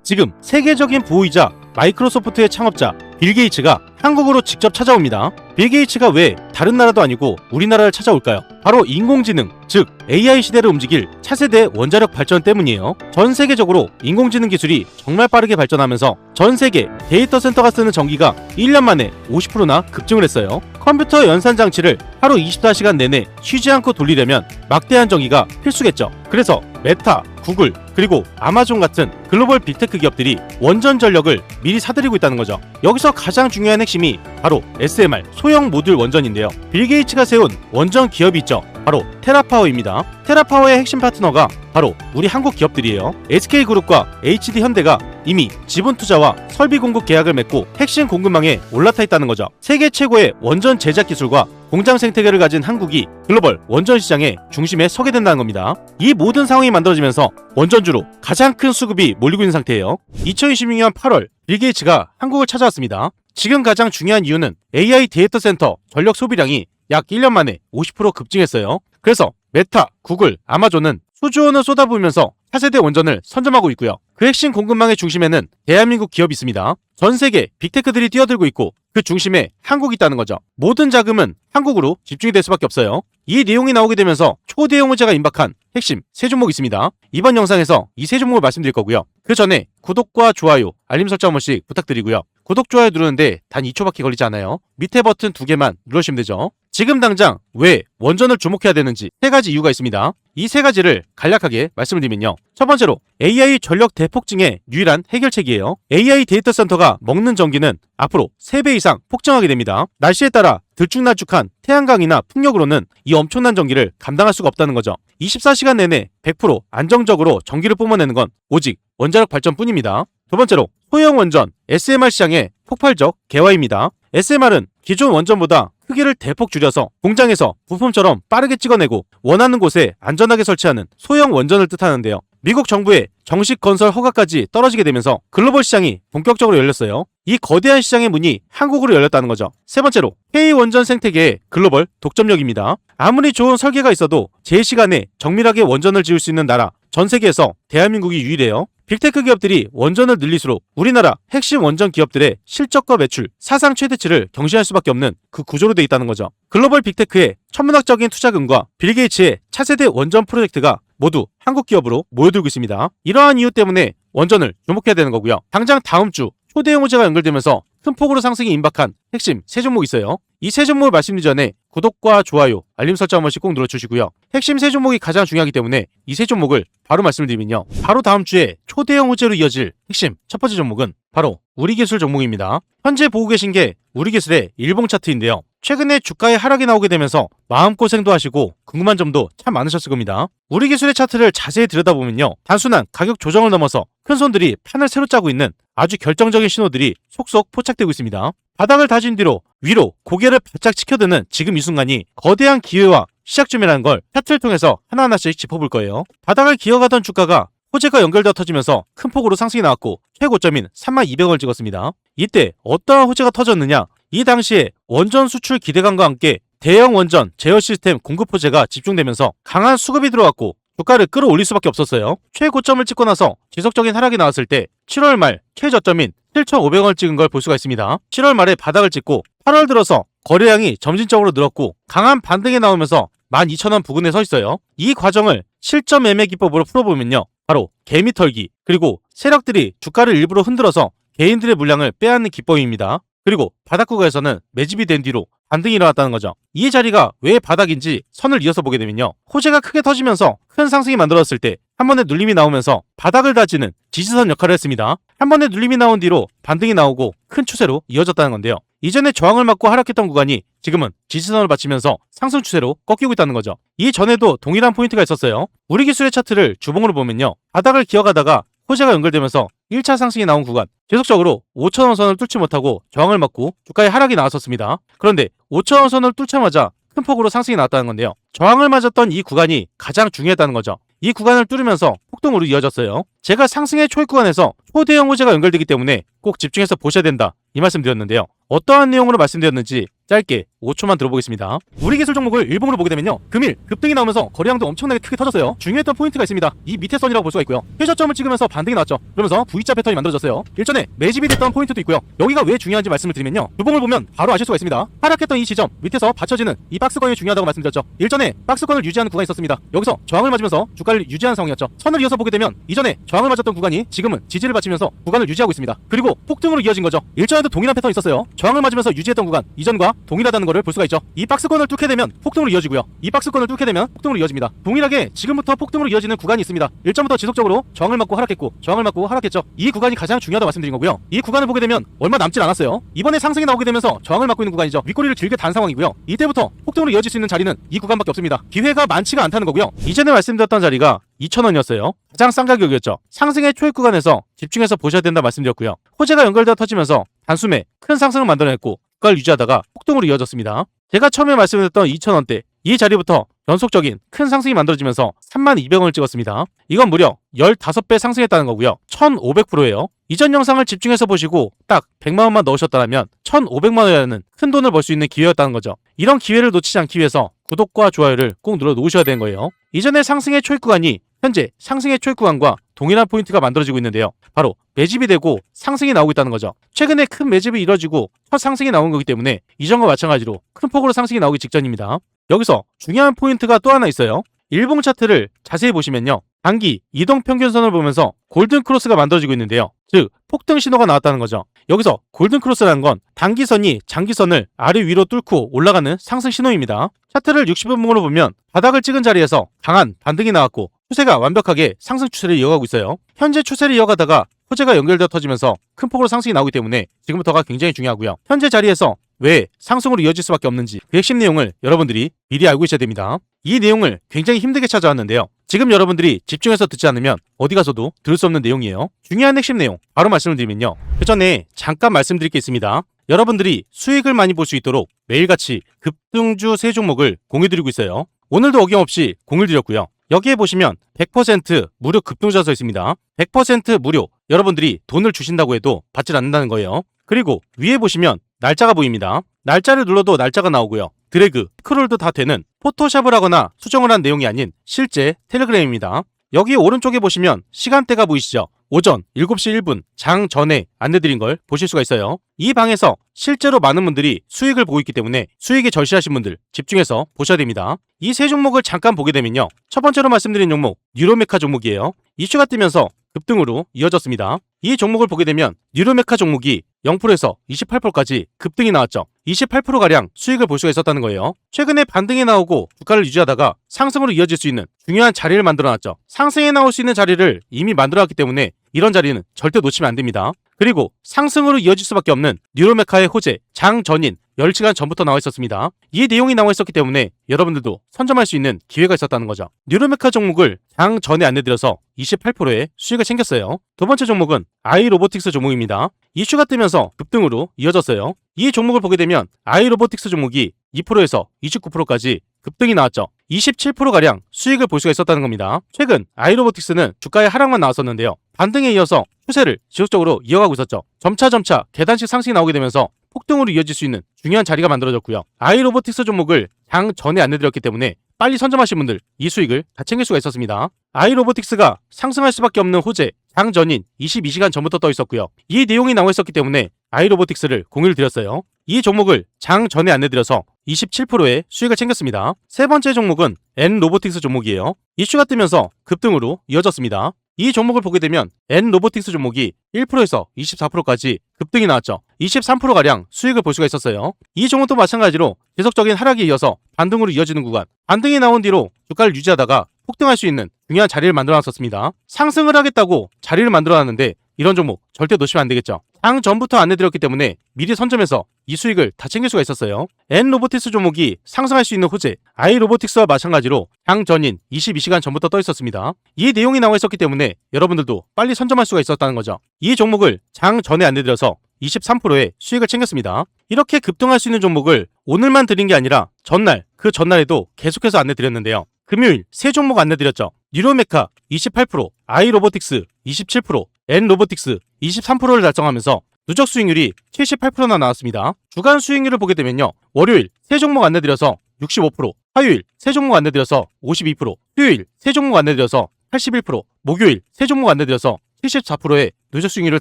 지금 세계적인 보호이자 마이크로소프트의 창업자 빌 게이츠가 한국으로 직접 찾아옵니다. 빌 게이츠가 왜 다른 나라도 아니고 우리나라를 찾아올까요? 바로 인공지능, 즉 AI 시대를 움직일 차세대 원자력 발전 때문이에요. 전 세계적으로 인공지능 기술이 정말 빠르게 발전하면서 전 세계 데이터 센터가 쓰는 전기가 1년 만에 50%나 급증을 했어요. 컴퓨터 연산 장치를 하루 24시간 내내 쉬지 않고 돌리려면 막대한 전기가 필수겠죠. 그래서 메타, 구글, 그리고 아마존 같은 글로벌 빅테크 기업들이 원전 전력을 미리 사들이고 있다는 거죠. 여기서 가장 중요한 핵심이 바로 SMR, 소형 모듈 원전인데요. 빌 게이츠가 세운 원전 기업이 있죠. 바로 테라파워입니다. 테라파워의 핵심 파트너가 바로 우리 한국 기업들이에요. SK그룹과 HD현대가 이미 지분 투자와 설비 공급 계약을 맺고 핵심 공급망에 올라타 있다는 거죠. 세계 최고의 원전 제작 기술과 공장 생태계를 가진 한국이 글로벌 원전 시장의 중심에 서게 된다는 겁니다. 이 모든 상황이 만들어지면서 원전주로 가장 큰 수급이 몰리고 있는 상태예요. 2026년 8월 빌 게이츠가 한국을 찾아왔습니다. 지금 가장 중요한 이유는 AI 데이터 센터 전력 소비량이 약 1년 만에 50% 급증했어요. 그래서 메타, 구글, 아마존은 수조 원을 쏟아부으면서 차세대 원전을 선점하고 있고요. 그 핵심 공급망의 중심에는 대한민국 기업이 있습니다. 전 세계 빅테크들이 뛰어들고 있고 그 중심에 한국이 있다는 거죠. 모든 자금은 한국으로 집중이 될 수밖에 없어요. 이 내용이 나오게 되면서 초대형 호재가 임박한 핵심 세 종목이 있습니다. 이번 영상에서 이 세 종목을 말씀드릴 거고요. 그 전에 구독과 좋아요, 알림 설정 한 번씩 부탁드리고요. 구독, 좋아요 누르는데 단 2초밖에 걸리지 않아요. 밑에 버튼 2개만 누르시면 되죠. 지금 당장 왜 원전을 주목해야 되는지 세 가지 이유가 있습니다. 이 세 가지를 간략하게 말씀을 드리면요. 첫 번째로 AI 전력 대폭증의 유일한 해결책이에요. AI 데이터 센터가 먹는 전기는 앞으로 3배 이상 폭증하게 됩니다. 날씨에 따라 들쭉날쭉한 태양광이나 풍력으로는 이 엄청난 전기를 감당할 수가 없다는 거죠. 24시간 내내 100% 안정적으로 전기를 뿜어내는 건 오직 원자력 발전뿐입니다. 두 번째로 소형 원전 SMR 시장의 폭발적 개화입니다. SMR은 기존 원전보다 크기를 대폭 줄여서 공장에서 부품처럼 빠르게 찍어내고 원하는 곳에 안전하게 설치하는 소형 원전을 뜻하는데요. 미국 정부의 정식 건설 허가까지 떨어지게 되면서 글로벌 시장이 본격적으로 열렸어요. 이 거대한 시장의 문이 한국으로 열렸다는 거죠. 세 번째로 K원전 생태계의 글로벌 독점력입니다. 아무리 좋은 설계가 있어도 제 시간에 정밀하게 원전을 지을 수 있는 나라 전 세계에서 대한민국이 유일해요. 빅테크 기업들이 원전을 늘릴수록 우리나라 핵심 원전 기업들의 실적과 매출, 사상 최대치를 경신할 수밖에 없는 그 구조로 돼 있다는 거죠. 글로벌 빅테크의 천문학적인 투자금과 빌 게이츠의 차세대 원전 프로젝트가 모두 한국 기업으로 모여들고 있습니다. 이러한 이유 때문에 원전을 주목해야 되는 거고요. 당장 다음 주 초대형 호재가 연결되면서 큰 폭으로 상승이 임박한 핵심 세 종목이 있어요. 이 세 종목을 말씀드리기 전에 구독과 좋아요, 알림 설정 한 번씩 꼭 눌러주시고요. 핵심 세 종목이 가장 중요하기 때문에 이 세 종목을 바로 말씀드리면요. 바로 다음 주에 초대형 호재로 이어질 핵심 첫 번째 종목은 바로 우리기술 종목입니다. 현재 보고 계신 게 우리기술의 일봉 차트인데요. 최근에 주가의 하락이 나오게 되면서 마음고생도 하시고 궁금한 점도 참 많으셨을 겁니다. 우리기술의 차트를 자세히 들여다보면요. 단순한 가격 조정을 넘어서 큰손들이 판을 새로 짜고 있는 아주 결정적인 신호들이 속속 포착되고 있습니다. 바닥을 다진 뒤로 위로 고개를 바짝 치켜드는 지금 이 순간이 거대한 기회와 시작점이라는 걸 차트를 통해서 하나하나씩 짚어볼 거예요. 바닥을 기어가던 주가가 호재가 연결되어 터지면서 큰 폭으로 상승이 나왔고 최고점인 3200원을 찍었습니다. 이때 어떠한 호재가 터졌느냐? 이 당시에 원전 수출 기대감과 함께 대형 원전 제어 시스템 공급 호재가 집중되면서 강한 수급이 들어왔고 주가를 끌어올릴 수밖에 없었어요. 최고점을 찍고 나서 지속적인 하락이 나왔을 때 7월 말 최저점인 7,500원을 찍은 걸 볼 수가 있습니다. 7월 말에 바닥을 찍고 8월 들어서 거래량이 점진적으로 늘었고 강한 반등이 나오면서 12,000원 부근에 서 있어요. 이 과정을 실점 매매 기법으로 풀어보면요. 바로 개미 털기 그리고 세력들이 주가를 일부러 흔들어서 개인들의 물량을 빼앗는 기법입니다. 그리고 바닥 구간에서는 매집이 된 뒤로 반등이 일어났다는 거죠. 이 자리가 왜 바닥인지 선을 이어서 보게 되면요. 호재가 크게 터지면서 큰 상승이 만들어졌을 때 한 번에 눌림이 나오면서 바닥을 다지는 지지선 역할을 했습니다. 한 번에 눌림이 나온 뒤로 반등이 나오고 큰 추세로 이어졌다는 건데요. 이전에 저항을 맞고 하락했던 구간이 지금은 지지선을 받치면서 상승 추세로 꺾이고 있다는 거죠. 이 전에도 동일한 포인트가 있었어요. 우리기술의 차트를 주봉으로 보면요. 바닥을 기어가다가 호재가 연결되면서 1차 상승이 나온 구간 계속적으로 5,000원 선을 뚫지 못하고 저항을 맞고 주가의 하락이 나왔었습니다. 그런데 5,000원 선을 뚫자마자 큰 폭으로 상승이 나왔다는 건데요. 저항을 맞았던 이 구간이 가장 중요했다는 거죠. 이 구간을 뚫으면서 폭등으로 이어졌어요. 제가 상승의 초입 구간에서 초대형 호재가 연결되기 때문에 꼭 집중해서 보셔야 된다 이 말씀 드렸는데요. 어떠한 내용으로 말씀드렸는지 짧게 5초만 들어보겠습니다. 우리 기술 종목을 일봉으로 보게 되면요, 금일 급등이 나오면서 거래량도 엄청나게 크게 터졌어요. 중요했던 포인트가 있습니다. 이 밑에 선이라고 볼 수가 있고요. 최저점을 찍으면서 반등이 나왔죠. 그러면서 V자 패턴이 만들어졌어요. 일전에 매집이 됐던 포인트도 있고요. 여기가 왜 중요한지 말씀을 드리면요, 주봉을 보면 바로 아실 수가 있습니다. 하락했던 이 지점 밑에서 받쳐지는 이 박스권이 중요하다고 말씀드렸죠. 일전에 박스권을 유지하는 구간이 있었습니다. 여기서 저항을 맞으면서 주가를 유지하는 상황이었죠. 선을 이어서 보게 되면 이전에 저항을 맞았던 구간이 지금은 지지를 받치면서 구간을 유지하고 있습니다. 그리고 폭등으로 이어진 거죠. 일전에도 동일한 패턴이 있었어요. 저항을 맞으면서 유지했던 구간 이전과 동일하다는 것을 볼 수가 있죠. 이 박스권을 뚫게 되면 폭등으로 이어지고요. 이 박스권을 뚫게 되면 폭등으로 이어집니다. 동일하게 지금부터 폭등으로 이어지는 구간이 있습니다. 일전부터 지속적으로 저항을 맞고 하락했고 저항을 맞고 하락했죠. 이 구간이 가장 중요하다고 말씀드린 거고요. 이 구간을 보게 되면 얼마 남질 않았어요. 이번에 상승이 나오게 되면서 저항을 맞고 있는 구간이죠. 윗꼬리를 길게 단 상황이고요. 이때부터 폭등으로 이어질 수 있는 자리는 이 구간밖에 없습니다. 기회가 많지가 않다는 거고요. 이전에 말씀드렸던 자리가 2,000원이었어요. 가장 싼 가격이었죠. 상승의 초입 구간에서 집중해서 보셔야 된다 말씀드렸고요. 호재가 연결되어 터지면서 단숨에 큰 상승을 만들어냈고 주가를 유지하다가 폭등으로 이어졌습니다. 제가 처음에 말씀드렸던 2,000원대 이 자리부터 연속적인 큰 상승이 만들어지면서 32,000원을 찍었습니다. 이건 무려 15배 상승했다는 거고요. 1,500%예요. 이전 영상을 집중해서 보시고 딱 100만원만 넣으셨다면 1,500만원이라는 큰 돈을 벌 수 있는 기회였다는 거죠. 이런 기회를 놓치지 않기 위해서 구독과 좋아요를 꼭 눌러 놓으셔야 되는 거예요. 이전에 상승의 초입 구간이 현재 상승의 초입 구간과 동일한 포인트가 만들어지고 있는데요. 바로 매집이 되고 상승이 나오고 있다는 거죠. 최근에 큰 매집이 이뤄지고 첫 상승이 나온 거기 때문에 이전과 마찬가지로 큰 폭으로 상승이 나오기 직전입니다. 여기서 중요한 포인트가 또 하나 있어요. 일봉 차트를 자세히 보시면요, 단기 이동평균선을 보면서 골든크로스가 만들어지고 있는데요. 즉 폭등 신호가 나왔다는 거죠. 여기서 골든크로스라는 건 단기선이 장기선을 아래 위로 뚫고 올라가는 상승 신호입니다. 차트를 60분봉으로 보면 바닥을 찍은 자리에서 강한 반등이 나왔고 추세가 완벽하게 상승 추세를 이어가고 있어요. 현재 추세를 이어가다가 호재가 연결되어 터지면서 큰 폭으로 상승이 나오기 때문에 지금부터가 굉장히 중요하고요. 현재 자리에서 왜 상승으로 이어질 수밖에 없는지 그 핵심 내용을 여러분들이 미리 알고 있어야 됩니다. 이 내용을 굉장히 힘들게 찾아왔는데요. 지금 여러분들이 집중해서 듣지 않으면 어디 가서도 들을 수 없는 내용이에요. 중요한 핵심 내용 바로 말씀을 드리면요, 그 전에 잠깐 말씀드릴 게 있습니다. 여러분들이 수익을 많이 볼 수 있도록 매일같이 급등주 세 종목을 공유드리고 있어요. 오늘도 어김없이 공유를 드렸고요. 여기에 보시면 100% 무료 급등주가 써 있습니다. 100% 무료, 여러분들이 돈을 주신다고 해도 받질 않는다는 거예요. 그리고 위에 보시면 날짜가 보입니다. 날짜를 눌러도 날짜가 나오고요. 드래그, 스크롤도 다 되는 포토샵을 하거나 수정을 한 내용이 아닌 실제 텔레그램입니다. 여기 오른쪽에 보시면 시간대가 보이시죠? 오전 7시 1분 장 전에 안내드린 걸 보실 수가 있어요. 이 방에서 실제로 많은 분들이 수익을 보고 있기 때문에 수익에 절실하신 분들 집중해서 보셔야 됩니다. 이 세 종목을 잠깐 보게 되면요, 첫 번째로 말씀드린 종목 뉴로메카 종목이에요. 이슈가 뜨면서 급등으로 이어졌습니다. 이 종목을 보게 되면 뉴로메카 종목이 0%에서 28%까지 급등이 나왔죠. 28%가량 수익을 볼 수가 있었다는 거예요. 최근에 반등이 나오고 주가를 유지하다가 상승으로 이어질 수 있는 중요한 자리를 만들어놨죠. 상승에 나올 수 있는 자리를 이미 만들어놨기 때문에 이런 자리는 절대 놓치면 안 됩니다. 그리고 상승으로 이어질 수밖에 없는 뉴로메카의 호재, 장 전인 10시간 전부터 나와 있었습니다. 이 내용이 나와 있었기 때문에 여러분들도 선점할 수 있는 기회가 있었다는 거죠. 뉴로메카 종목을 장 전에 안내드려서 28%의 수익을 챙겼어요. 두 번째 종목은 아이로보틱스 종목입니다. 이슈가 뜨면서 급등으로 이어졌어요. 이 종목을 보게 되면 아이로보틱스 종목이 2%에서 29%까지 급등이 나왔죠. 27%가량 수익을 볼 수가 있었다는 겁니다. 최근 아이로보틱스는 주가의 하락만 나왔었는데요, 반등에 이어서 추세를 지속적으로 이어가고 있었죠. 점차 계단식 상승이 나오게 되면서 폭등으로 이어질 수 있는 중요한 자리가 만들어졌고요. 아이로보틱스 종목을 장 전에 안내드렸기 때문에 빨리 선점하신 분들 이 수익을 다 챙길 수가 있었습니다. 아이로보틱스가 상승할 수밖에 없는 호재, 장 전인 22시간 전부터 떠 있었고요. 이 내용이 나와 있었기 때문에 아이로보틱스를 공유를 드렸어요. 이 종목을 장 전에 안내드려서 27%의 수익을 챙겼습니다. 세 번째 종목은 N로보틱스 종목이에요. 이슈가 뜨면서 급등으로 이어졌습니다. 이 종목을 보게 되면 N로보틱스 종목이 1%에서 24%까지 급등이 나왔죠. 23%가량 수익을 볼 수가 있었어요. 이 종목도 마찬가지로 계속적인 하락에 이어서 반등으로 이어지는 구간, 반등이 나온 뒤로 주가를 유지하다가 폭등할 수 있는 중요한 자리를 만들어놨었습니다. 상승을 하겠다고 자리를 만들어놨는데 이런 종목 절대 놓치면 안 되겠죠. 장 전부터 안내드렸기 때문에 미리 선점해서 이 수익을 다 챙길 수가 있었어요. N로보틱스 종목이 상승할 수 있는 호재, 아이로보틱스와 마찬가지로 장 전인 22시간 전부터 떠 있었습니다. 이 내용이 나와 있었기 때문에 여러분들도 빨리 선점할 수가 있었다는 거죠. 이 종목을 장 전에 안내드려서 23%의 수익을 챙겼습니다. 이렇게 급등할 수 있는 종목을 오늘만 드린 게 아니라 전날, 그 전날에도 계속해서 안내드렸는데요. 금요일 세 종목 안내드렸죠. 뉴로메카 28%, 아이로보틱스 27%, N로보틱스 23%를 달성하면서 누적 수익률이 78%나 나왔습니다. 주간 수익률을 보게 되면요. 월요일 세 종목 안내드려서 65%, 화요일 세 종목 안내드려서 52%, 수요일 세 종목 안내드려서 81%, 목요일 세 종목 안내드려서 74%의 누적 수익률을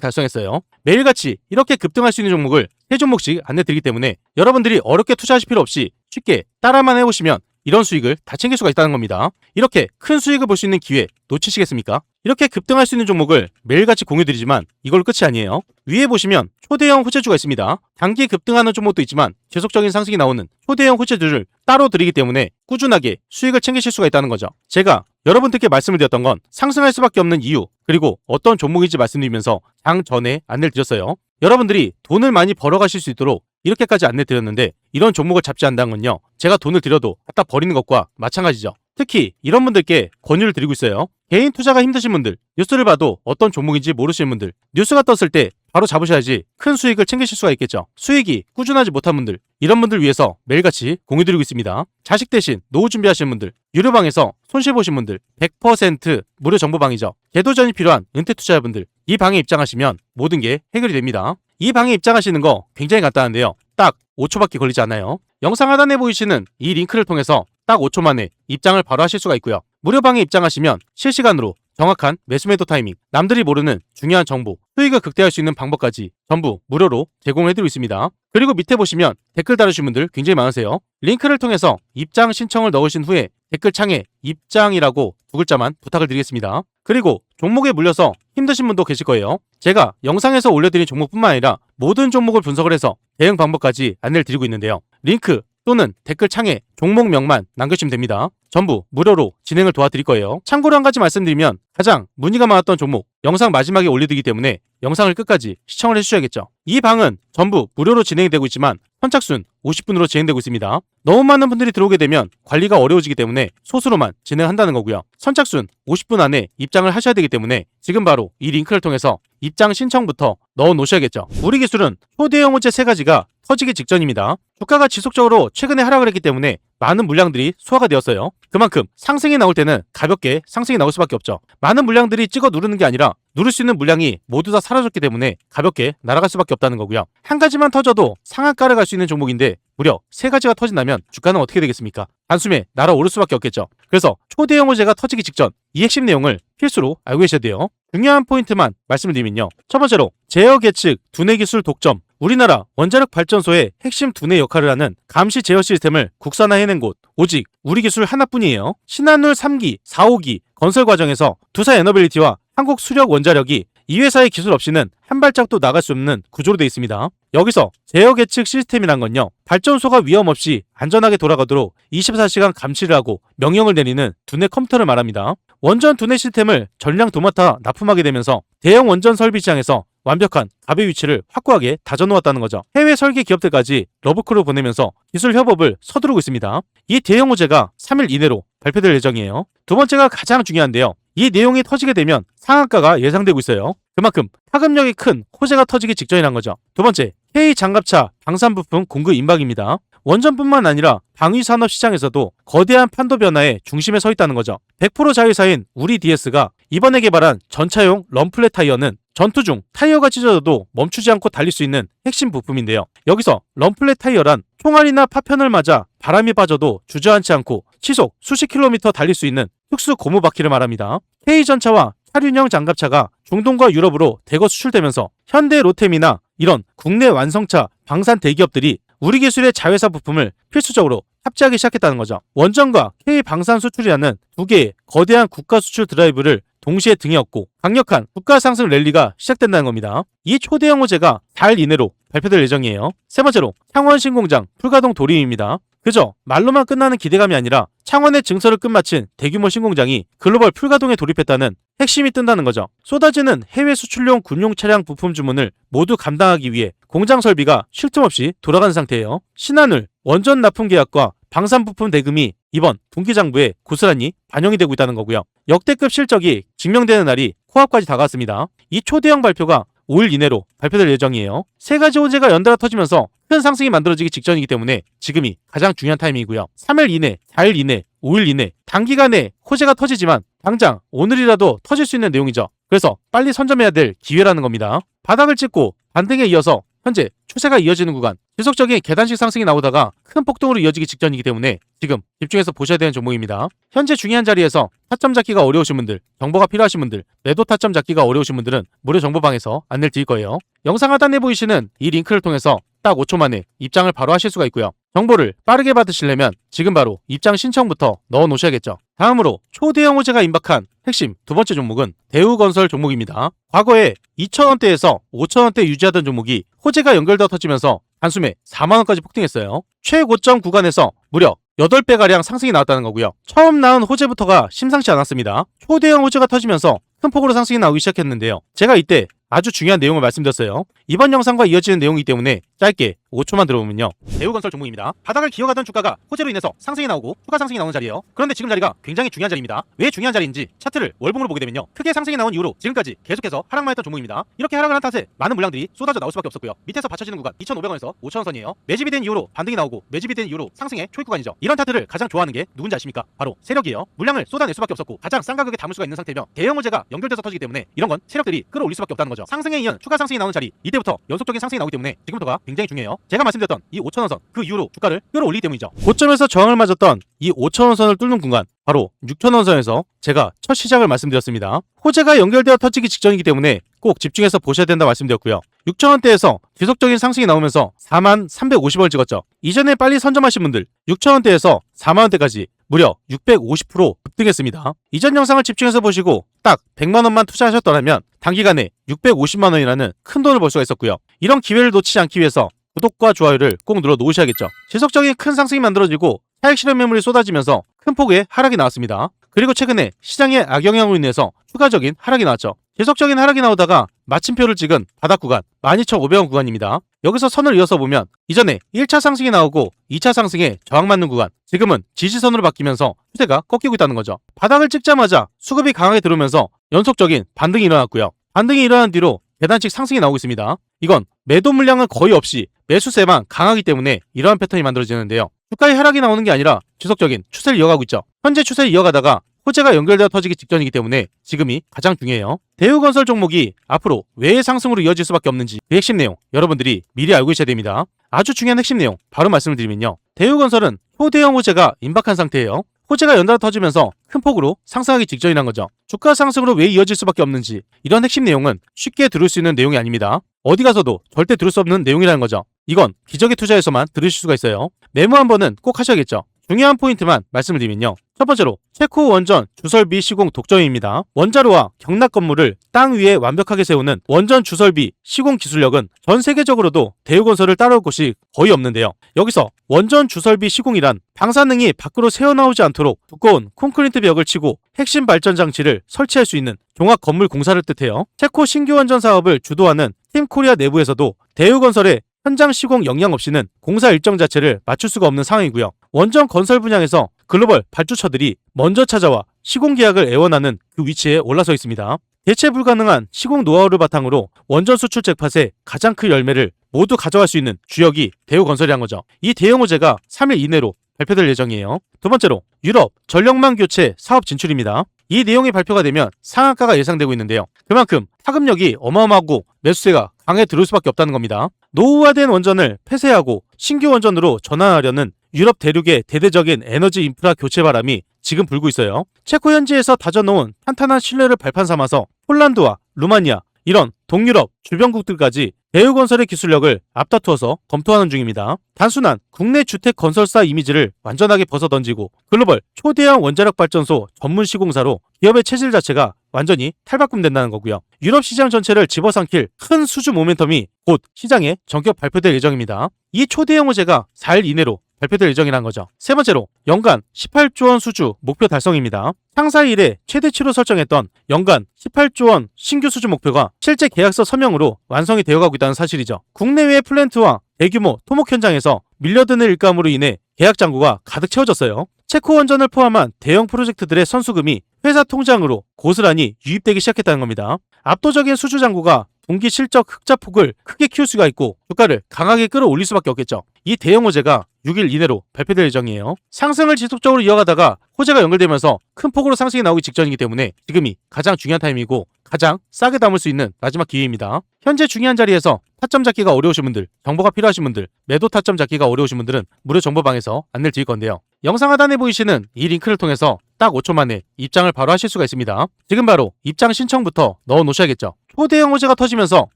달성했어요. 매일같이 이렇게 급등할 수 있는 종목을 세 종목씩 안내드리기 때문에 여러분들이 어렵게 투자하실 필요 없이 쉽게 따라만 해보시면 이런 수익을 다 챙길 수가 있다는 겁니다. 이렇게 큰 수익을 볼 수 있는 기회 놓치시겠습니까? 이렇게 급등할 수 있는 종목을 매일같이 공유드리지만 이걸로 끝이 아니에요. 위에 보시면 초대형 호재주가 있습니다. 단기 급등하는 종목도 있지만 지속적인 상승이 나오는 초대형 호재주를 따로 드리기 때문에 꾸준하게 수익을 챙기실 수가 있다는 거죠. 제가 여러분들께 말씀을 드렸던 건 상승할 수밖에 없는 이유, 그리고 어떤 종목인지 말씀드리면서 장 전에 안내를 드렸어요. 여러분들이 돈을 많이 벌어가실 수 있도록 이렇게까지 안내 드렸는데 이런 종목을 잡지 않는다는 건요, 제가 돈을 들여도 갖다 버리는 것과 마찬가지죠. 특히 이런 분들께 권유를 드리고 있어요. 개인 투자가 힘드신 분들, 뉴스를 봐도 어떤 종목인지 모르시는 분들, 뉴스가 떴을 때 바로 잡으셔야지 큰 수익을 챙기실 수가 있겠죠. 수익이 꾸준하지 못한 분들, 이런 분들 위해서 매일같이 공유드리고 있습니다. 자식 대신 노후 준비하시는 분들, 유료방에서 손실 보신 분들, 100% 무료 정보방이죠. 재도전이 필요한 은퇴 투자자분들, 이 방에 입장하시면 모든 게 해결이 됩니다. 이 방에 입장하시는 거 굉장히 간단한데요. 딱 5초밖에 걸리지 않아요. 영상 하단에 보이시는 이 링크를 통해서 딱 5초 만에 입장을 바로 하실 수가 있고요. 무료방에 입장하시면 실시간으로 정확한 매수매도 타이밍, 남들이 모르는 중요한 정보, 수익을 극대화할 수 있는 방법까지 전부 무료로 제공을 해드리고 있습니다. 그리고 밑에 보시면 댓글 달으신 분들 굉장히 많으세요. 링크를 통해서 입장 신청을 넣으신 후에 댓글창에 입장이라고 두 글자만 부탁을 드리겠습니다. 그리고 종목에 물려서 힘드신 분도 계실 거예요. 제가 영상에서 올려드린 종목뿐만 아니라 모든 종목을 분석을 해서 대응 방법까지 안내를 드리고 있는데요. 링크 또는 댓글창에 종목명만 남겨주시면 됩니다. 전부 무료로 진행을 도와드릴 거예요. 참고로 한 가지 말씀드리면 가장 문의가 많았던 종목 영상 마지막에 올려드리기 때문에 영상을 끝까지 시청을 해주셔야겠죠. 이 방은 전부 무료로 진행이 되고 있지만 선착순 50분으로 진행되고 있습니다. 너무 많은 분들이 들어오게 되면 관리가 어려워지기 때문에 소수로만 진행한다는 거고요. 선착순 50분 안에 입장을 하셔야 되기 때문에 지금 바로 이 링크를 통해서 입장 신청부터 넣어 놓으셔야겠죠. 우리 기술은 초대형 호재 3가지가 터지기 직전입니다. 주가가 지속적으로 최근에 하락을 했기 때문에 많은 물량들이 소화가 되었어요. 그만큼 상승이 나올 때는 가볍게 상승이 나올 수밖에 없죠. 많은 물량들이 찍어 누르는 게 아니라 누를 수 있는 물량이 모두 다 사라졌기 때문에 가볍게 날아갈 수밖에 없다는 거고요. 한 가지만 터져도 상한가를 갈 수 있는 종목인데 무려 3가지가 터진다면 주가는 어떻게 되겠습니까? 단숨에 날아오를 수밖에 없겠죠. 그래서 초대형 호재가 터지기 직전 이 핵심 내용을 필수로 알고 계셔야 돼요. 중요한 포인트만 말씀을 드리면요. 첫 번째로 제어 계측 두뇌 기술 독점, 우리나라 원자력 발전소의 핵심 두뇌 역할을 하는 감시 제어 시스템을 국산화해낸 곳 오직 우리 기술 하나뿐이에요. 신한울 3기, 4호기 건설 과정에서 두사 에너빌리티와 한국 수력 원자력이 이 회사의 기술 없이는 한 발짝도 나갈 수 없는 구조로 되어 있습니다. 여기서 제어 계측 시스템이란 건요, 발전소가 위험 없이 안전하게 돌아가도록 24시간 감시를 하고 명령을 내리는 두뇌 컴퓨터를 말합니다. 원전 두뇌 시스템을 전량 도맡아 납품하게 되면서 대형 원전 설비 시장에서 완벽한 갑의 위치를 확고하게 다져놓았다는 거죠. 해외 설계 기업들까지 러브콜을 보내면서 기술 협업을 서두르고 있습니다. 이 대형 호재가 3일 이내로 발표될 예정이에요. 두 번째가 가장 중요한데요. 이 내용이 터지게 되면 상한가가 예상되고 있어요. 그만큼 파급력이 큰 호재가 터지기 직전이란 거죠. 두 번째, K장갑차 방산부품 공급 임박입니다. 원전뿐만 아니라 방위산업 시장에서도 거대한 판도 변화의 중심에 서 있다는 거죠. 100% 자회사인 우리 DS가 이번에 개발한 전차용 럼플렛 타이어는 전투 중 타이어가 찢어져도 멈추지 않고 달릴 수 있는 핵심 부품인데요. 여기서 럼플렛 타이어란 총알이나 파편을 맞아 바람이 빠져도 주저앉지 않고 시속 수십 킬로미터 달릴 수 있는 특수 고무 바퀴를 말합니다. K전차와 차륜형 장갑차가 중동과 유럽으로 대거 수출되면서 현대 로템이나 이런 국내 완성차 방산 대기업들이 우리 기술의 자회사 부품을 필수적으로 탑재하기 시작했다는 거죠. 원전과 K 방산 수출이라는 두 개의 거대한 국가 수출 드라이브를 동시에 등에 업고 강력한 국가 상승 랠리가 시작된다는 겁니다. 이 초대형 호재가 4일 이내로 발표될 예정이에요. 세 번째로 창원 신공장 풀가동 돌입입니다. 그저 말로만 끝나는 기대감이 아니라 창원의 증설을 끝마친 대규모 신공장이 글로벌 풀가동에 돌입했다는 핵심이 뜬다는 거죠. 쏟아지는 해외 수출용 군용 차량 부품 주문을 모두 감당하기 위해 공장 설비가 쉴 틈 없이 돌아가는 상태예요. 신한울 원전 납품 계약과 방산 부품 대금이 이번 분기장부에 고스란히 반영이 되고 있다는 거고요. 역대급 실적이 증명되는 날이 코앞까지 다가왔습니다. 이 초대형 발표가 5일 이내로 발표될 예정이에요. 3가지 호재가 연달아 터지면서 큰 상승이 만들어지기 직전이기 때문에 지금이 가장 중요한 타이밍이고요. 3일 이내, 4일 이내, 5일 이내 단기간에 호재가 터지지만 당장 오늘이라도 터질 수 있는 내용이죠. 그래서 빨리 선점해야 될 기회라는 겁니다. 바닥을 찍고 반등에 이어서 현재 추세가 이어지는 구간, 지속적인 계단식 상승이 나오다가 큰 폭등으로 이어지기 직전이기 때문에 지금 집중해서 보셔야 되는 종목입니다. 현재 중요한 자리에서 타점 잡기가 어려우신 분들, 정보가 필요하신 분들, 매도 타점 잡기가 어려우신 분들은 무료 정보방에서 안내를 드릴 거예요. 영상 하단에 보이시는 이 링크를 통해서 딱 5초 만에 입장을 바로 하실 수가 있고요. 정보를 빠르게 받으시려면 지금 바로 입장 신청부터 넣어 놓으셔야겠죠. 다음으로 초대형 호재가 임박한 핵심 두 번째 종목은 대우건설 종목입니다. 과거에 2,000원대에서 5,000원대 유지하던 종목이 호재가 연결되어 터지면서 단숨에 4만원까지 폭등했어요. 최고점 구간에서 무려 8배가량 상승이 나왔다는 거고요. 처음 나온 호재부터가 심상치 않았습니다. 초대형 호재가 터지면서 큰 폭으로 상승이 나오기 시작했는데요. 제가 이때 아주 중요한 내용을 말씀드렸어요. 이번 영상과 이어지는 내용이기 때문에 짧게 5초만 들어보면요. 대우건설 종목입니다. 바닥을 기어가던 주가가 호재로 인해서 상승이 나오고 추가 상승이 나오는 자리예요. 그런데 지금 자리가 굉장히 중요한 자리입니다. 왜 중요한 자리인지 차트를 월봉으로 보게 되면요. 크게 상승이 나온 이후로 지금까지 계속해서 하락만 했던 종목입니다. 이렇게 하락을 한 탓에 많은 물량들이 쏟아져 나올 수밖에 없었고요. 밑에서 받쳐지는 구간 2,500원에서 5,000원선이에요. 매집이 된 이후로 반등이 나오고 매집이 된 이후로 상승의 초입 구간이죠. 이런 차트를 가장 좋아하는 게 누군지 아십니까? 바로 세력이에요. 물량을 쏟아낼 수밖에 없었고 가장 싼 가격에 담을 수가 있는 상태며 대형 호재가 연결돼서 터지기 때문에 이런 건 세력들이 끌어올릴 수밖에 없다는 거죠. 상승에 이은 추가 상승이 나오는 자리, 이때부터 연속적인 상승이 나오기 때문에 지금부터가 굉장히 중요해요. 제가 말씀드렸던 이 5,000원선 그 이후로 주가를 끌어올리기 때문이죠. 고점에서 저항을 맞았던 이 5,000원선을 뚫는 구간, 바로 6,000원선에서 제가 첫 시작을 말씀드렸습니다. 호재가 연결되어 터지기 직전이기 때문에 꼭 집중해서 보셔야 된다 말씀드렸고요. 6,000원대에서 지속적인 상승이 나오면서 4350원을 찍었죠. 이전에 빨리 선점하신 분들 6,000원대에서 4만원대까지 무려 650% 급등했습니다. 이전 영상을 집중해서 보시고 딱 100만원만 투자하셨더라면 단기간에 650만원이라는 큰 돈을 벌 수가 있었고요. 이런 기회를 놓치지 않기 위해서 구독과 좋아요를 꼭 눌러 놓으셔야겠죠. 지속적인 큰 상승이 만들어지고 차익 실현 매물이 쏟아지면서 큰 폭의 하락이 나왔습니다. 그리고 최근에 시장의 악영향으로 인해서 추가적인 하락이 나왔죠. 지속적인 하락이 나오다가 마침표를 찍은 바닥 구간 12,500원 구간입니다. 여기서 선을 이어서 보면 이전에 1차 상승이 나오고 2차 상승에 저항 맞는 구간, 지금은 지지선으로 바뀌면서 추세가 꺾이고 있다는 거죠. 바닥을 찍자마자 수급이 강하게 들어오면서 연속적인 반등이 일어났고요. 반등이 일어난 뒤로 계단식 상승이 나오고 있습니다. 이건 매도 물량은 거의 없이 매수세만 강하기 때문에 이러한 패턴이 만들어지는데요. 주가의 하락이 나오는 게 아니라 지속적인 추세를 이어가고 있죠. 현재 추세를 이어가다가 호재가 연결되어 터지기 직전이기 때문에 지금이 가장 중요해요. 대우건설 종목이 앞으로 왜 상승으로 이어질 수밖에 없는지 그 핵심 내용 여러분들이 미리 알고 있어야 됩니다. 아주 중요한 핵심 내용 바로 말씀을 드리면요. 대우건설은 초대형 호재가 임박한 상태예요. 호재가 연달아 터지면서 큰 폭으로 상승하기 직전이란 거죠. 주가 상승으로 왜 이어질 수밖에 없는지 이런 핵심 내용은 쉽게 들을 수 있는 내용이 아닙니다. 어디 가서도 절대 들을 수 없는 내용이라는 거죠. 이건 기적의 투자에서만 들으실 수가 있어요. 메모 한 번은 꼭 하셔야겠죠. 중요한 포인트만 말씀을 드리면요. 첫 번째로 체코 원전 주설비 시공 독점입니다. 원자로와 경락 건물을 땅 위에 완벽하게 세우는 원전 주설비 시공 기술력은 전 세계적으로도 대우건설을 따라올 곳이 거의 없는데요. 여기서 원전 주설비 시공이란 방사능이 밖으로 새어나오지 않도록 두꺼운 콘크리트 벽을 치고 핵심 발전 장치를 설치할 수 있는 종합 건물 공사를 뜻해요. 체코 신규 원전 사업을 주도하는 팀 코리아 내부에서도 대우건설의 현장 시공 역량 없이는 공사 일정 자체를 맞출 수가 없는 상황이고요. 원전 건설 분야에서 글로벌 발주처들이 먼저 찾아와 시공 계약을 애원하는 그 위치에 올라서 있습니다. 대체 불가능한 시공 노하우를 바탕으로 원전 수출 잭팟의 가장 큰 열매를 모두 가져갈 수 있는 주역이 대우건설이란 거죠. 이 대형 호재가 3일 이내로 발표될 예정이에요. 두 번째로 유럽 전력망 교체 사업 진출입니다. 이 내용이 발표가 되면 상한가가 예상되고 있는데요. 그만큼 파급력이 어마어마하고 매수세가 강에 들어올 수밖에 없다는 겁니다. 노후화된 원전을 폐쇄하고 신규 원전으로 전환하려는 유럽 대륙의 대대적인 에너지 인프라 교체 바람이 지금 불고 있어요. 체코 현지에서 다져놓은 탄탄한 신뢰를 발판 삼아서 폴란드와 루마니아 이런 동유럽 주변국들까지 대우건설의 기술력을 앞다투어서 검토하는 중입니다. 단순한 국내 주택 건설사 이미지를 완전하게 벗어던지고 글로벌 초대형 원자력 발전소 전문 시공사로 기업의 체질 자체가 완전히 탈바꿈된다는 거고요. 유럽 시장 전체를 집어삼킬 큰 수주 모멘텀이 곧 시장에 전격 발표될 예정입니다. 이 초대형 호재가 4일 이내로 발표될 예정이라는 거죠. 세 번째로 연간 18조 원 수주 목표 달성입니다. 창사 이래 최대치로 설정했던 연간 18조 원 신규 수주 목표가 실제 계약서 서명으로 완성이 되어가고 있다는 사실이죠. 국내외 플랜트와 대규모 토목 현장에서 밀려드는 일감으로 인해 계약 잔고가 가득 채워졌어요. 체코 원전을 포함한 대형 프로젝트들의 선수금이 회사 통장으로 고스란히 유입되기 시작했다는 겁니다. 압도적인 수주 잔고가 동기 실적 흑자폭을 크게 키울 수가 있고 주가를 강하게 끌어올릴 수밖에 없겠죠. 이 대형 호재가 6일 이내로 발표될 예정이에요. 상승을 지속적으로 이어가다가 호재가 연결되면서 큰 폭으로 상승이 나오기 직전이기 때문에 지금이 가장 중요한 타임이고 가장 싸게 담을 수 있는 마지막 기회입니다. 현재 중요한 자리에서 타점 잡기가 어려우신 분들, 정보가 필요하신 분들, 매도 타점 잡기가 어려우신 분들은 무료 정보방에서 안내를 드릴 건데요. 영상 하단에 보이시는 이 링크를 통해서 딱 5초 만에 입장을 바로 하실 수가 있습니다. 지금 바로 입장 신청부터 넣어 놓으셔야겠죠. 초대형 호재가 터지면서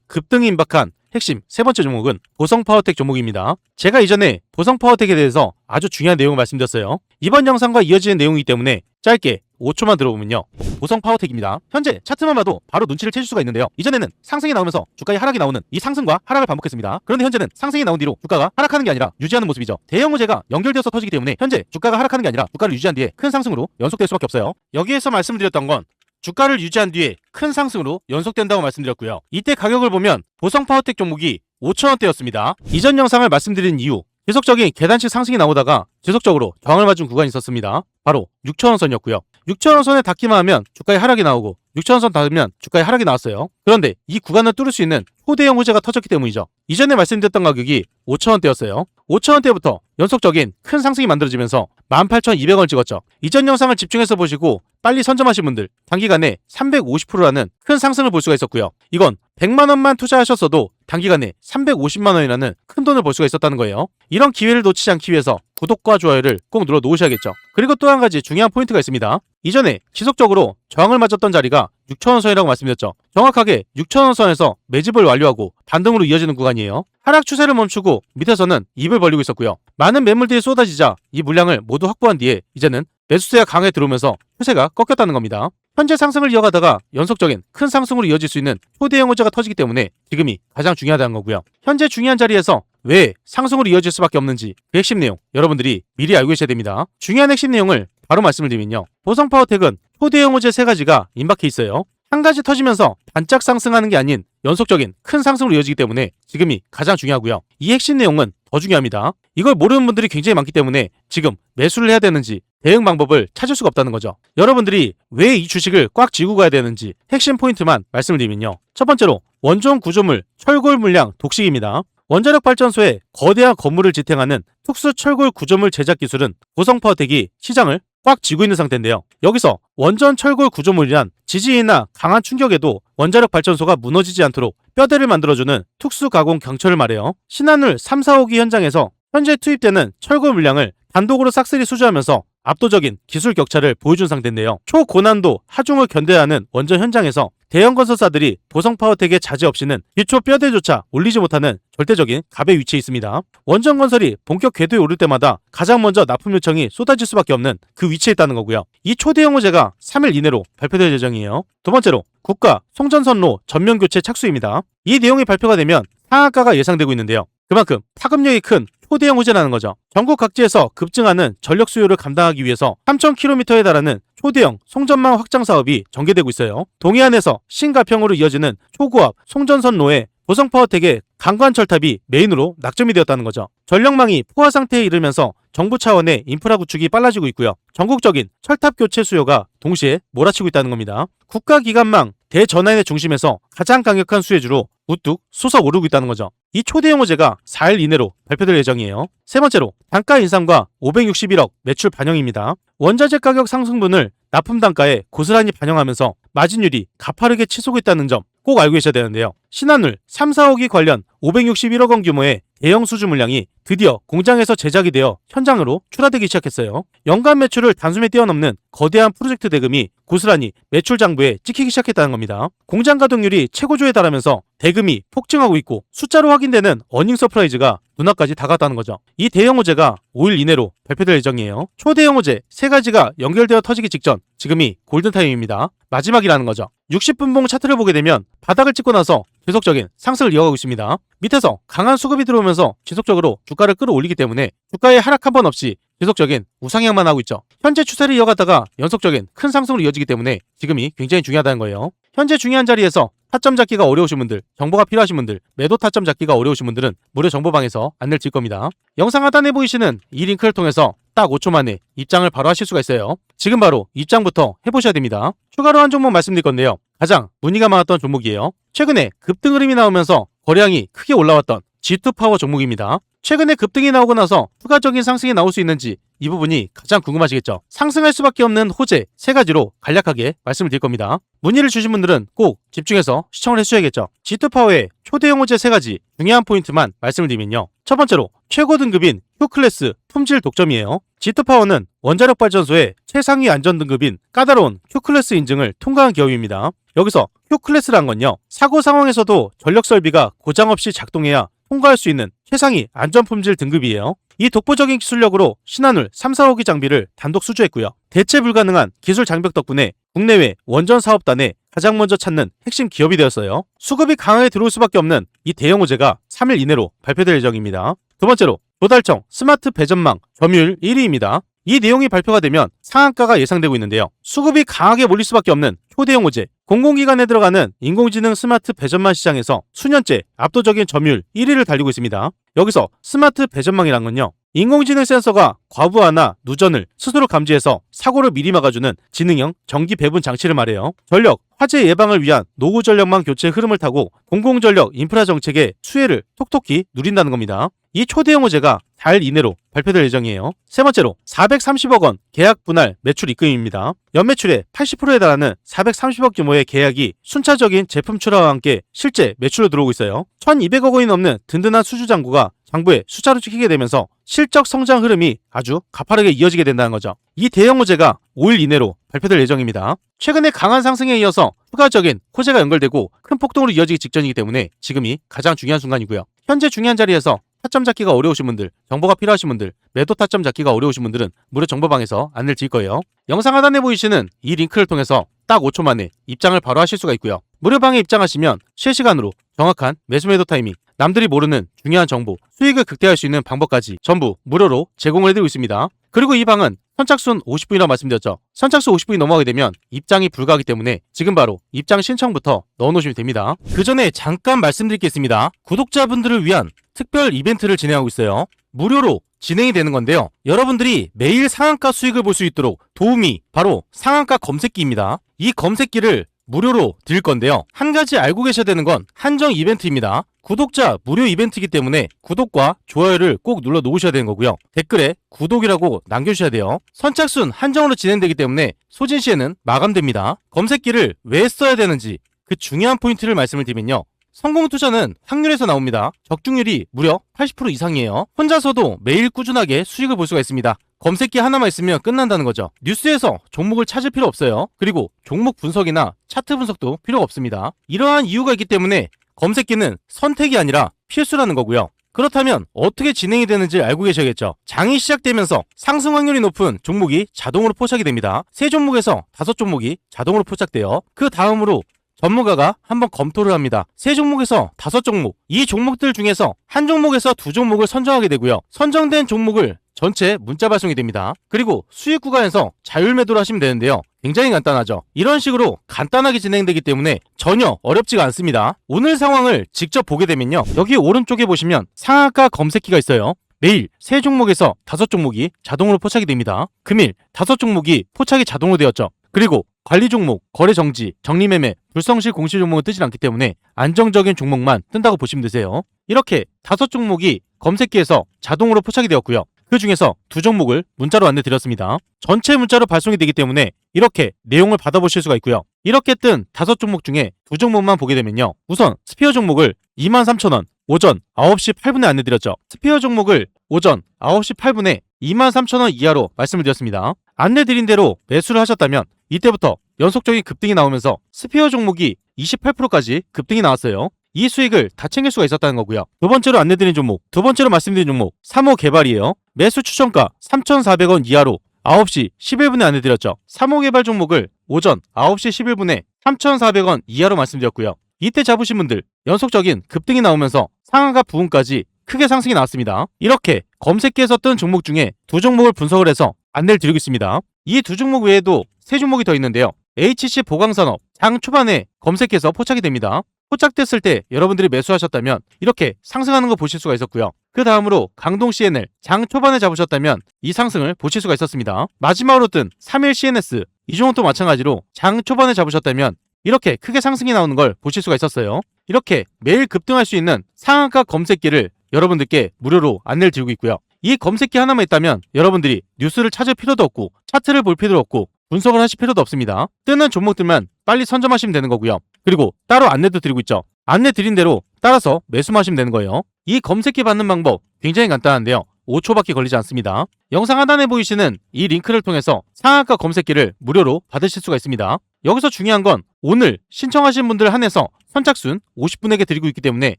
급등이 임박한 핵심 세 번째 종목은 보성파워텍 종목입니다. 제가 이전에 보성파워텍에 대해서 아주 중요한 내용을 말씀드렸어요. 이번 영상과 이어지는 내용이기 때문에 짧게 5초만 들어보면요. 보성파워텍입니다. 현재 차트만 봐도 바로 눈치를 채실 수가 있는데요. 이전에는 상승이 나오면서 주가의 하락이 나오는 이 상승과 하락을 반복했습니다. 그런데 현재는 상승이 나온 뒤로 주가가 하락하는 게 아니라 유지하는 모습이죠. 대형 호재가 연결되어서 터지기 때문에 현재 주가가 하락하는 게 아니라 주가를 유지한 뒤에 큰 상승으로 연속될 수밖에 없어요. 여기에서 말씀드렸던 건 주가를 유지한 뒤에 큰 상승으로 연속된다고 말씀드렸고요. 이때 가격을 보면 보성파워텍 종목이 5,000원대였습니다. 이전 영상을 말씀드린 이유, 계속적인 계단식 상승이 나오다가 지속적으로 저항을 맞은 구간이 있었습니다. 바로 6,000원 선이었고요. 6,000원 선에 닿기만 하면 주가의 하락이 나오고 6,000원 선 닿으면 주가의 하락이 나왔어요. 그런데 이 구간을 뚫을 수 있는 초대형 호재가 터졌기 때문이죠. 이전에 말씀드렸던 가격이 5,000원대였어요. 5,000원대부터 연속적인 큰 상승이 만들어지면서 18,200원을 찍었죠. 이전 영상을 집중해서 보시고 빨리 선점하신 분들 단기간에 350%라는 큰 상승을 볼 수가 있었고요. 이건 100만원만 투자하셨어도 단기간에 350만원이라는 큰 돈을 벌 수가 있었다는 거예요. 이런 기회를 놓치지 않기 위해서 구독과 좋아요를 꼭 눌러 놓으셔야겠죠. 그리고 또 한 가지 중요한 포인트가 있습니다. 이전에 지속적으로 저항을 맞았던 자리가 6,000원 선이라고 말씀드렸죠. 정확하게 6,000원 선에서 매집을 완료하고 반등으로 이어지는 구간이에요. 하락 추세를 멈추고 밑에서는 입을 벌리고 있었고요. 많은 매물들이 쏟아지자 이 물량을 모두 확보한 뒤에 이제는 매수세가 강하게 들어오면서 추세가 꺾였다는 겁니다. 현재 상승을 이어가다가 연속적인 큰 상승으로 이어질 수 있는 초대형 호재가 터지기 때문에 지금이 가장 중요하다는 거고요. 현재 중요한 자리에서 왜 상승으로 이어질 수밖에 없는지 그 핵심 내용 여러분들이 미리 알고 계셔야 됩니다. 중요한 핵심 내용을 바로 말씀을 드리면요. 보성파워텍은 초대형 호재 세 가지가 임박해 있어요. 한 가지 터지면서 반짝 상승하는 게 아닌 연속적인 큰 상승으로 이어지기 때문에 지금이 가장 중요하고요. 이 핵심 내용은 더 중요합니다. 이걸 모르는 분들이 굉장히 많기 때문에 지금 매수를 해야 되는지 대응 방법을 찾을 수가 없다는 거죠. 여러분들이 왜 이 주식을 꽉 쥐고 가야 되는지 핵심 포인트만 말씀을 드리면요. 첫 번째로 원전 구조물 철골 물량 독식입니다. 원자력 발전소에 거대한 건물을 지탱하는 특수 철골 구조물 제작 기술은 보성파워텍이 시장을 꽉 쥐고 있는 상태인데요. 여기서 원전 철골 구조물이란 지진이나 강한 충격에도 원자력 발전소가 무너지지 않도록 뼈대를 만들어주는 특수 가공 경철을 말해요. 신한울 3, 4호기 현장에서 현재 투입되는 철골 물량을 단독으로 싹쓸이 수주하면서 압도적인 기술 격차를 보여준 상태인데요. 초고난도 하중을 견뎌야 하는 원전 현장에서 대형 건설사들이 보성파워텍의 자재 없이는 기초 뼈대조차 올리지 못하는 절대적인 갑의 위치에 있습니다. 원전 건설이 본격 궤도에 오를 때마다 가장 먼저 납품 요청이 쏟아질 수밖에 없는 그 위치에 있다는 거고요. 이 초대형 호재가 3일 이내로 발표될 예정이에요. 두 번째로 국가 송전선로 전면 교체 착수입니다. 이 내용이 발표가 되면 상한가가 예상되고 있는데요. 그만큼 파급력이 큰 초대형 호재라는 거죠. 전국 각지에서 급증하는 전력 수요를 감당하기 위해서 3,000km에 달하는 초대형 송전망 확장 사업이 전개되고 있어요. 동해안에서 신가평으로 이어지는 초고압 송전선로에 보성파워텍의 강관철탑이 메인으로 낙점이 되었다는 거죠. 전력망이 포화 상태에 이르면서 정부 차원의 인프라 구축이 빨라지고 있고요. 전국적인 철탑 교체 수요가 동시에 몰아치고 있다는 겁니다. 국가기관망 대전환의 중심에서 가장 강력한 수혜주로 우뚝 솟아오르고 있다는 거죠. 이 초대형 호재가 4일 이내로 발표될 예정이에요. 세 번째로 단가 인상과 561억 매출 반영입니다. 원자재 가격 상승분을 납품 단가에 고스란히 반영하면서 마진율이 가파르게 치솟고 있다는 점 꼭 알고 계셔야 되는데요. 신한울 3, 4호기 관련 561억 원 규모의 대형 수주 물량이 드디어 공장에서 제작이 되어 현장으로 출하되기 시작했어요. 연간 매출을 단숨에 뛰어넘는 거대한 프로젝트 대금이 고스란히 매출 장부에 찍히기 시작했다는 겁니다. 공장 가동률이 최고조에 달하면서 대금이 폭증하고 있고 숫자로 확인되는 어닝 서프라이즈가 눈앞까지 다가왔다는 거죠. 이 대형 호재가 5일 이내로 발표될 예정이에요. 초대형 호재 세 가지가 연결되어 터지기 직전 지금이 골든타임입니다. 마지막이라는 거죠. 60분봉 차트를 보게 되면 바닥을 찍고 나서 계속적인 상승을 이어가고 있습니다. 밑에서 강한 수급이 들어오면서 지속적으로 주가를 끌어올리기 때문에 주가의 하락 한 번 없이 계속적인 우상향만 하고 있죠. 현재 추세를 이어가다가 연속적인 큰 상승으로 이어지기 때문에 지금이 굉장히 중요하다는 거예요. 현재 중요한 자리에서 타점 잡기가 어려우신 분들, 정보가 필요하신 분들, 매도 타점 잡기가 어려우신 분들은 무료 정보방에서 안내를 드릴 겁니다. 영상 하단에 보이시는 이 링크를 통해서 딱 5초 만에 입장을 바로 하실 수가 있어요. 지금 바로 입장부터 해보셔야 됩니다. 추가로 한 종목 말씀드릴 건데요. 가장 문의가 많았던 종목이에요. 최근에 급등 흐름이 나오면서 거래량이 크게 올라왔던 G2파워 종목입니다. 최근에 급등이 나오고 나서 추가적인 상승이 나올 수 있는지 이 부분이 가장 궁금하시겠죠. 상승할 수밖에 없는 호재 3가지로 간략하게 말씀을 드릴 겁니다. 문의를 주신 분들은 꼭 집중해서 시청을 해주셔야겠죠. G2파워의 초대형 호재 3가지 중요한 포인트만 말씀을 드리면요. 첫 번째로 최고 등급인 Q클래스 품질 독점이에요. G2파워는 원자력 발전소의 최상위 안전 등급인 까다로운 Q클래스 인증을 통과한 기업입니다. 여기서 Q클래스란 건요, 사고 상황에서도 전력 설비가 고장 없이 작동해야 통과할 수 있는 최상위 안전품질 등급이에요. 이 독보적인 기술력으로 신한울 3, 4호기 장비를 단독 수주했고요. 대체 불가능한 기술 장벽 덕분에 국내외 원전 사업단에 가장 먼저 찾는 핵심 기업이 되었어요. 수급이 강하게 들어올 수밖에 없는 이 대형 호재가 3일 이내로 발표될 예정입니다. 두 번째로 조달청 스마트 배전망 점유율 1위입니다. 이 내용이 발표가 되면 상한가가 예상되고 있는데요. 수급이 강하게 몰릴 수밖에 없는 초대형 호재, 공공기관에 들어가는 인공지능 스마트 배전망 시장에서 수년째 압도적인 점유율 1위를 달리고 있습니다. 여기서 스마트 배전망이란 건요, 인공지능 센서가 과부하나 누전을 스스로 감지해서 사고를 미리 막아주는 지능형 전기 배분 장치를 말해요. 전력, 화재 예방을 위한 노후 전력망 교체 흐름을 타고 공공전력 인프라 정책의 수혜를 톡톡히 누린다는 겁니다. 이 초대형 호재가 달 이내로 발표될 예정이에요. 세 번째로 430억 원 계약 분할 매출 입금입니다. 연매출의 80%에 달하는 430억 규모의 계약이 순차적인 제품 출하와 함께 실제 매출로 들어오고 있어요. 1200억 원이 넘는 든든한 수주 잔고가 장부에 숫자로 찍히게 되면서 실적 성장 흐름이 아주 가파르게 이어지게 된다는 거죠. 이 대형 호재가 5일 이내로 발표될 예정입니다. 최근에 강한 상승에 이어서 추가적인 호재가 연결되고 큰 폭등으로 이어지기 직전이기 때문에 지금이 가장 중요한 순간이고요. 현재 중요한 자리에서 타점 잡기가 어려우신 분들, 정보가 필요하신 분들, 매도 타점 잡기가 어려우신 분들은 무료 정보방에서 안내를 드릴 거예요. 영상 하단에 보이시는 이 링크를 통해서 딱 5초 만에 입장을 바로 하실 수가 있고요. 무료방에 입장하시면 실시간으로 정확한 매수 매도 타이밍, 남들이 모르는 중요한 정보, 수익을 극대화할 수 있는 방법까지 전부 무료로 제공을 해드리고 있습니다. 그리고 이 방은 선착순 50분이라고 말씀드렸죠. 선착순 50분이 넘어가게 되면 입장이 불가하기 때문에 지금 바로 입장 신청부터 넣어놓으시면 됩니다. 그 전에 잠깐 말씀드릴 게 있습니다. 구독자분들을 위한 특별 이벤트를 진행하고 있어요. 무료로 진행이 되는 건데요. 여러분들이 매일 상한가 수익을 볼 수 있도록 도움이 바로 상한가 검색기입니다. 이 검색기를 무료로 드릴 건데요. 한 가지 알고 계셔야 되는 건 한정 이벤트입니다. 구독자 무료 이벤트이기 때문에 구독과 좋아요를 꼭 눌러 놓으셔야 되는 거고요. 댓글에 구독이라고 남겨주셔야 돼요. 선착순 한정으로 진행되기 때문에 소진 시에는 마감됩니다. 검색기를 왜 써야 되는지 그 중요한 포인트를 말씀을 드리면요. 성공 투자는 확률에서 나옵니다. 적중률이 무려 80% 이상이에요. 혼자서도 매일 꾸준하게 수익을 볼 수가 있습니다. 검색기 하나만 있으면 끝난다는 거죠. 뉴스에서 종목을 찾을 필요 없어요. 그리고 종목 분석이나 차트 분석도 필요가 없습니다. 이러한 이유가 있기 때문에 검색기는 선택이 아니라 필수라는 거고요. 그렇다면 어떻게 진행이 되는지 알고 계셔야겠죠. 장이 시작되면서 상승 확률이 높은 종목이 자동으로 포착이 됩니다. 3종목에서 5종목이 자동으로 포착돼요. 그 다음으로 전문가가 한번 검토를 합니다. 3종목에서 5종목, 이 종목들 중에서 한 종목에서 2종목을 선정하게 되고요. 선정된 종목을 전체 문자 발송이 됩니다. 그리고 수익 구간에서 자율 매도를 하시면 되는데요. 굉장히 간단하죠. 이런 식으로 간단하게 진행되기 때문에 전혀 어렵지가 않습니다. 오늘 상황을 직접 보게 되면요. 여기 오른쪽에 보시면 상한가 검색기가 있어요. 매일 3종목에서 5종목이 자동으로 포착이 됩니다. 금일 5종목이 포착이 자동으로 되었죠. 그리고 관리 종목, 거래 정지, 정리매매, 불성실 공시 종목은 뜨지 않기 때문에 안정적인 종목만 뜬다고 보시면 되세요. 이렇게 5종목이 검색기에서 자동으로 포착이 되었고요. 그 중에서 2종목을 문자로 안내 드렸습니다. 전체 문자로 발송이 되기 때문에 이렇게 내용을 받아보실 수가 있고요. 이렇게 뜬 5종목 중에 2종목만 보게 되면요. 우선 스피어 종목을 23,000원 오전 9시 8분에 안내 드렸죠. 스피어 종목을 오전 9시 8분에 23,000원 이하로 말씀을 드렸습니다. 안내 드린 대로 매수를 하셨다면 이때부터 연속적인 급등이 나오면서 스피어 종목이 28%까지 급등이 나왔어요. 이 수익을 다 챙길 수가 있었다는 거고요. 두 번째로 안내드린 종목, 두 번째로 말씀드린 종목 3호 개발이에요. 매수 추천가 3,400원 이하로 9시 11분에 안내드렸죠. 3호 개발 종목을 오전 9시 11분에 3,400원 이하로 말씀드렸고요. 이때 잡으신 분들 연속적인 급등이 나오면서 상한가 부분까지 크게 상승이 나왔습니다. 이렇게 검색기에서 뜬 종목 중에 2종목을 분석을 해서 안내를 드리고 있습니다. 이 2종목 외에도 3종목이 더 있는데요. HC 보강산업 장 초반에 검색해서 포착이 됩니다. 포착됐을 때 여러분들이 매수하셨다면 이렇게 상승하는 거 보실 수가 있었고요. 그 다음으로 강동 CNL 장 초반에 잡으셨다면 이 상승을 보실 수가 있었습니다. 마지막으로 뜬 3일 CNS 이 종목도 마찬가지로 장 초반에 잡으셨다면 이렇게 크게 상승이 나오는 걸 보실 수가 있었어요. 이렇게 매일 급등할 수 있는 상한가 검색기를 여러분들께 무료로 안내를 드리고 있고요. 이 검색기 하나만 있다면 여러분들이 뉴스를 찾을 필요도 없고 차트를 볼 필요도 없고 분석을 하실 필요도 없습니다. 뜨는 종목들만 빨리 선점하시면 되는 거고요. 그리고 따로 안내도 드리고 있죠. 안내 드린 대로 따라서 매수만 하시면 되는 거예요. 이 검색기 받는 방법 굉장히 간단한데요. 5초밖에 걸리지 않습니다. 영상 하단에 보이시는 이 링크를 통해서 상한가 검색기를 무료로 받으실 수가 있습니다. 여기서 중요한 건 오늘 신청하신 분들 한해서 선착순 50분에게 드리고 있기 때문에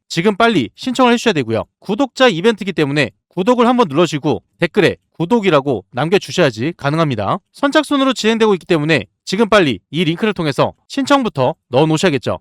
지금 빨리 신청을 해주셔야 되고요. 구독자 이벤트이기 때문에 구독을 한번 눌러주시고 댓글에 구독이라고 남겨주셔야지 가능합니다. 선착순으로 진행되고 있기 때문에 지금 빨리 이 링크를 통해서 신청부터 넣어 놓으셔야겠죠.